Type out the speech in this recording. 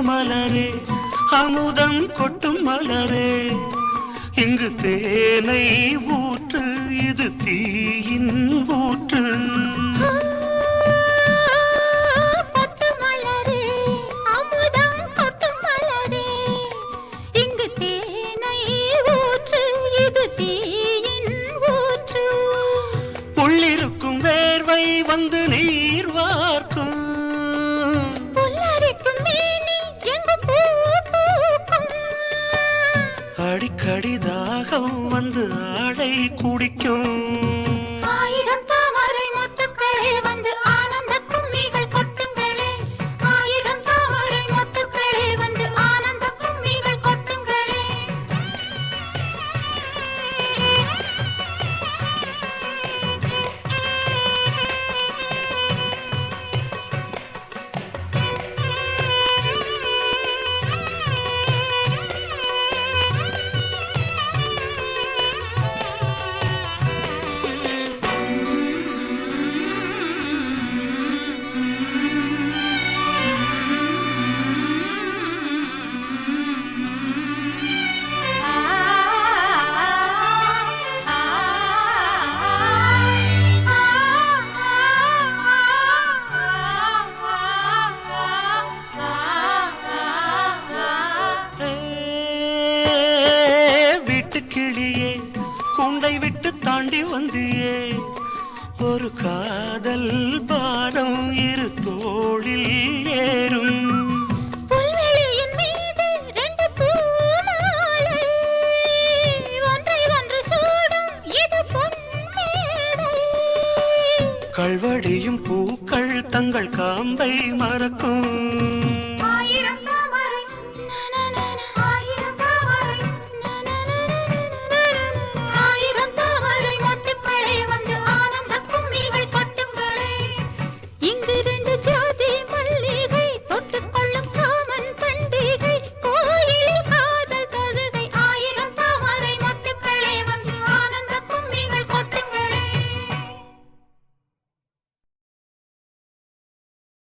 மலரே அமுதம் கொட்டும் மலரே இங்கு தேனை ஊற்று இது தீயின் ஊற்று கொட்டு மலரே அமுதம் கொட்டும் மலரே இங்கு தேனை ஊற்று இது தீயின் ஊற்று உள்ளிருக்கும் வேர்வை வந்து நீர் வார்க்கும் அடிக்கடி தாகம் வந்து ஆடை குடிக்கும் ஆயிரம் தாமரை மொட்டுக்களே வந்து ஆனந்த கும்மிகள் கொட்டுங்களே ஆயிரம் தாமரை மொட்டுக்களே வந்து ஆனந்த கும்மிகள் கொட்டுங்களே கிளியே கூண்டை விட்டு தாண்டி வந்தியே ஒரு காதல் பாரம் இரு தோளில் ஏறும் புல்வெளியின் மீது ரெண்டு பூமாலை ஒன்றை ஒன்று சூடும் இது பொன்மேடை கல்வடியும் பூக்கள் தங்கள் காம்பை மறக்கும்